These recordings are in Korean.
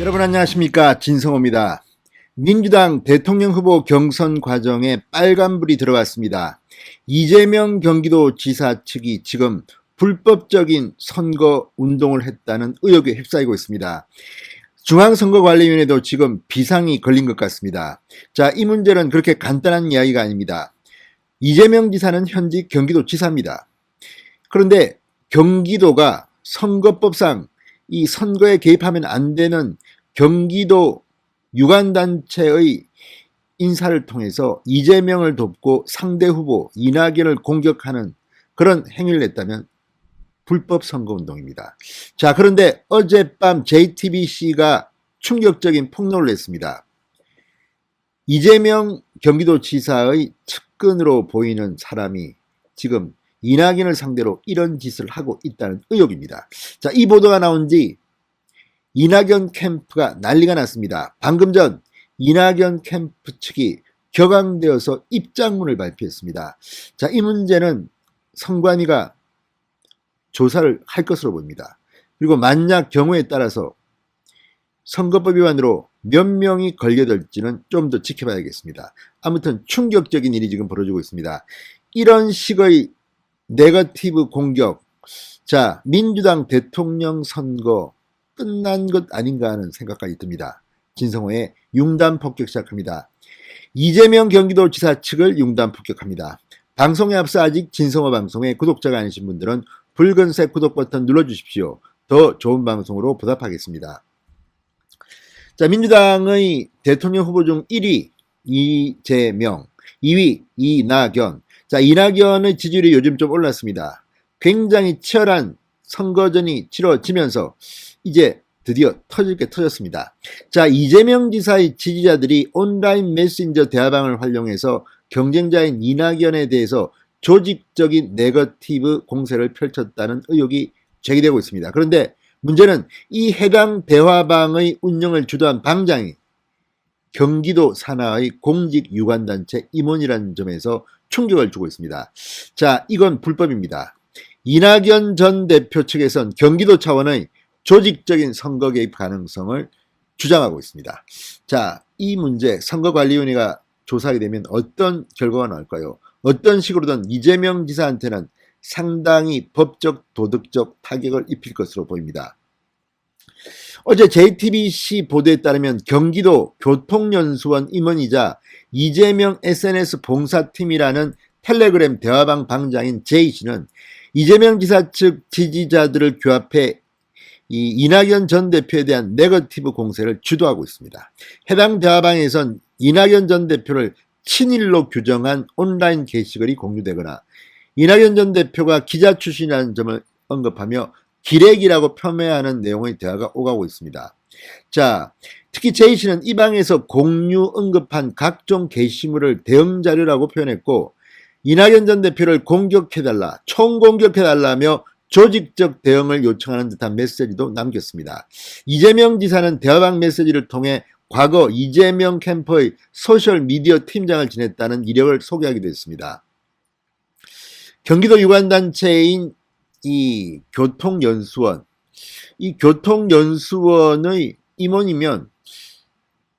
여러분 안녕하십니까, 진성호입니다. 민주당 대통령 후보 경선 과정에 빨간불이 들어갔습니다. 이재명 경기도지사 측이 지금 불법적인 선거 운동을 했다는 의혹에 휩싸이고 있습니다. 중앙선거관리위원회도 지금 비상이 걸린 것 같습니다. 자, 이 문제는 그렇게 간단한 이야기가 아닙니다. 이재명 지사는 현직 경기도지사입니다. 그런데 경기도가 선거법상 이 선거에 개입하면 안 되는 경기도 유관단체의 인사를 통해서 이재명을 돕고 상대 후보 이낙연을 공격하는 그런 행위를 했다면 불법 선거운동입니다. 자, 그런데 어젯밤 JTBC가 충격적인 폭로를 했습니다. 이재명 경기도지사의 측근으로 보이는 사람이 지금 이낙연을 상대로 이런 짓을 하고 있다는 의혹입니다. 자, 이 보도가 나온 지 이낙연 캠프가 난리가 났습니다. 방금 전 이낙연 캠프 측이 격앙되어서 입장문을 발표했습니다. 자, 이 문제는 선관위가 조사를 할 것으로 보입니다. 그리고 만약 경우에 따라서 선거법 위반으로 몇 명이 걸려들지는 좀 더 지켜봐야겠습니다. 아무튼 충격적인 일이 지금 벌어지고 있습니다. 이런 식의 네거티브 공격, 자, 민주당 대통령 선거 끝난 것 아닌가 하는 생각까지 듭니다. 진성호의 융단 폭격 시작합니다. 이재명 경기도지사 측을 융단 폭격합니다. 방송에 앞서 아직 진성호 방송의 구독자가 아니신 분들은 붉은색 구독 버튼 눌러주십시오. 더 좋은 방송으로 보답하겠습니다. 자, 민주당의 대통령 후보 중 1위 이재명, 2위 이낙연. 자, 이낙연의 지지율이 요즘 좀 올랐습니다. 굉장히 치열한 선거전이 치러지면서 이제 드디어 터질 게 터졌습니다. 자, 이재명 지사의 지지자들이 온라인 메신저 대화방을 활용해서 경쟁자인 이낙연에 대해서 조직적인 네거티브 공세를 펼쳤다는 의혹이 제기되고 있습니다. 그런데 문제는 이 해당 대화방의 운영을 주도한 방장이 경기도 산하의 공직 유관단체 임원이라는 점에서 충격을 주고 있습니다. 자, 이건 불법입니다. 이낙연 전 대표 측에선 경기도 차원의 조직적인 선거 개입 가능성을 주장하고 있습니다. 자, 이 문제 선거관리위원회가 조사하게 되면 어떤 결과가 나올까요? 어떤 식으로든 이재명 지사한테는 상당히 법적, 도덕적 타격을 입힐 것으로 보입니다. 어제 JTBC 보도에 따르면 경기도 교통연수원 임원이자 이재명 SNS 봉사팀이라는 텔레그램 대화방 방장인 J씨는 이재명 지사 측 지지자들을 규합해 이 이낙연 전 대표에 대한 네거티브 공세를 주도하고 있습니다. 해당 대화방에선 이낙연 전 대표를 친일로 규정한 온라인 게시글이 공유되거나 이낙연 전 대표가 기자 출신이라는 점을 언급하며 기레기라고 폄훼하는 내용의 대화가 오가고 있습니다. 자, 특히 J씨는 이 방에서 공유 언급한 각종 게시물을 대응 자료라고 표현했고 이낙연 전 대표를 공격해달라, 총공격해달라며 조직적 대응을 요청하는 듯한 메시지도 남겼습니다. 이재명 지사는 대화방 메시지를 통해 과거 이재명 캠프의 소셜미디어 팀장을 지냈다는 이력을 소개하기도 했습니다. 경기도 유관단체인 이 교통연수원, 이 교통연수원의 임원이면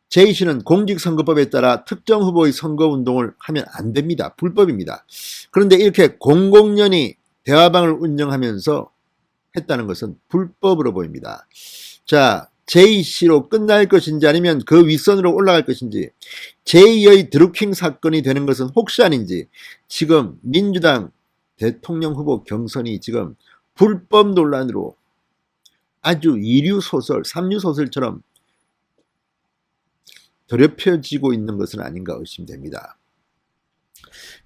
J씨는 공직선거법에 따라 특정 후보의 선거운동을 하면 안 됩니다. 불법입니다. 그런데 이렇게 공공연히 대화방을 운영하면서 했다는 것은 불법으로 보입니다. 자, J씨로 끝날 것인지 아니면 그 윗선으로 올라갈 것인지, J의 드루킹 사건이 되는 것은 혹시 아닌지, 지금 민주당 대통령 후보 경선이 지금 불법 논란으로 아주 2류 소설, 3류 소설처럼 더럽혀지고 있는 것은 아닌가 의심됩니다.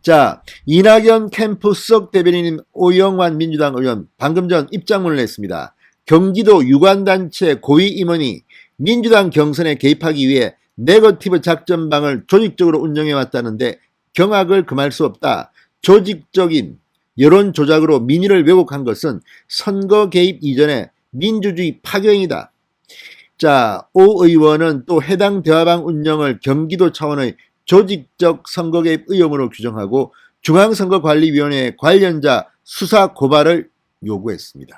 자, 이낙연 캠프 수석 대변인인 오영환 민주당 의원 방금 전 입장문을 냈습니다. 경기도 유관단체 고위 임원이 민주당 경선에 개입하기 위해 네거티브 작전방을 조직적으로 운영해 왔다는데 경악을 금할 수 없다. 조직적인 여론 조작으로 민의를 왜곡한 것은 선거 개입 이전에 민주주의 파괴행위다. 자, 오 의원은 또 해당 대화방 운영을 경기도 차원의 조직적 선거 개입 의혹으로 규정하고 중앙선거관리위원회 관련자 수사 고발을 요구했습니다.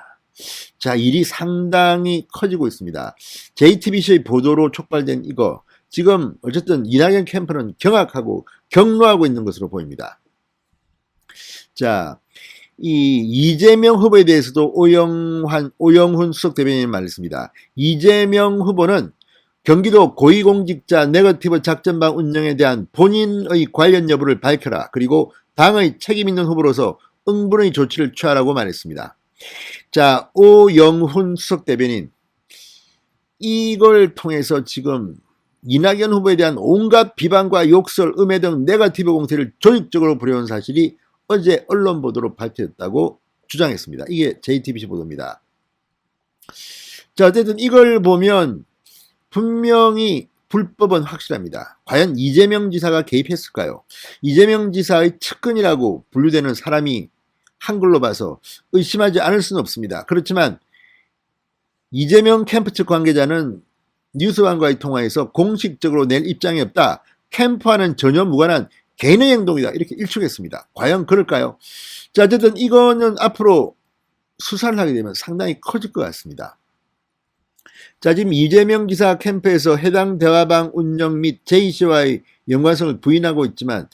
자, 일이 상당히 커지고 있습니다. JTBC의 보도로 촉발된 이거, 지금 어쨌든 이낙연 캠프는 경악하고 격노하고 있는 것으로 보입니다. 자, 이 이재명 후보에 대해서도 오영훈 수석 대변인이 말했습니다. 이재명 후보는 경기도 고위공직자 네거티브 작전방 운영에 대한 본인의 관련 여부를 밝혀라. 그리고 당의 책임있는 후보로서 응분의 조치를 취하라고 말했습니다. 자, 오영훈 수석 대변인, 이걸 통해서 지금 이낙연 후보에 대한 온갖 비방과 욕설, 음해 등 네거티브 공세를 조직적으로 부려온 사실이 어제 언론 보도로 밝혀졌다고 주장했습니다. 이게 JTBC 보도입니다. 자, 어쨌든 이걸 보면 분명히 불법은 확실합니다. 과연 이재명 지사가 개입했을까요? 이재명 지사의 측근이라고 분류되는 사람이 한글로 봐서 의심하지 않을 수는 없습니다. 그렇지만 이재명 캠프 측 관계자는 뉴스반과의 통화에서 공식적으로 낼 입장이 없다. 캠프와는 전혀 무관한 개인의 행동이다. 이렇게 일축했습니다. 과연 그럴까요? 자, 어쨌든 이거는 앞으로 수사를 하게 되면 상당히 커질 것 같습니다. 자, 지금 이재명 지사 캠프에서 해당 대화방 운영 및 J씨와의 연관성을 부인하고 있지만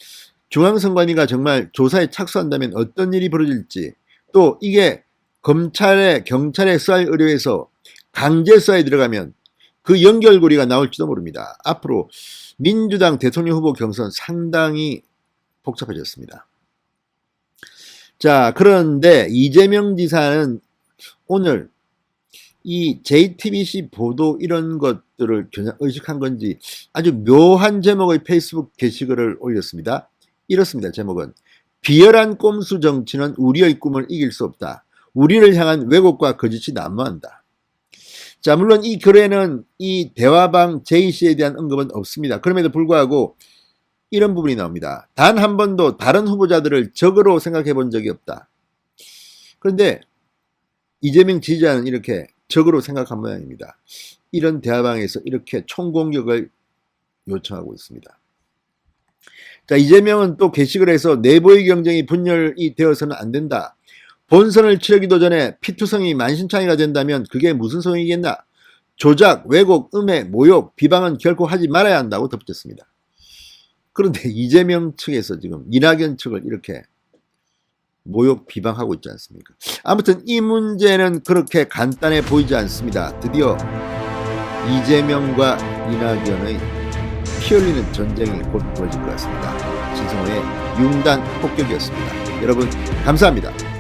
중앙선관위가 정말 조사에 착수한다면 어떤 일이 벌어질지, 또 이게 검찰에 경찰에 쏴야 의뢰해서 강제 쏴에 들어가면 그 연결고리가 나올지도 모릅니다. 앞으로 민주당 대통령 후보 경선 상당히 복잡해졌습니다. 자, 그런데 이재명 지사는 오늘 이 JTBC 보도 이런 것들을 의식한 건지 아주 묘한 제목의 페이스북 게시글을 올렸습니다. 이렇습니다. 제목은 비열한 꼼수 정치는 우리의 꿈을 이길 수 없다. 우리를 향한 왜곡과 거짓이 난무한다. 자, 물론 이 글에는 이 대화방 J씨에 대한 언급은 없습니다. 그럼에도 불구하고 이런 부분이 나옵니다. 단 한 번도 다른 후보자들을 적으로 생각해 본 적이 없다. 그런데 이재명 지지자는 이렇게 적으로 생각한 모양입니다. 이런 대화방에서 이렇게 총공격을 요청하고 있습니다. 자, 이재명은 또 게시글 해서 내부의 경쟁이 분열이 되어서는 안 된다. 본선을 치르기도 전에 피투성이 만신창이가 된다면 그게 무슨 소용이겠나. 조작, 왜곡, 음해, 모욕, 비방은 결코 하지 말아야 한다고 덧붙였습니다. 그런데 이재명 측에서 지금 이낙연 측을 이렇게 모욕, 비방하고 있지 않습니까? 아무튼 이 문제는 그렇게 간단해 보이지 않습니다. 드디어 이재명과 이낙연의 피 흘리는 전쟁이 곧 벌어질 것 같습니다. 진성호의 융단 폭격이었습니다. 여러분 감사합니다.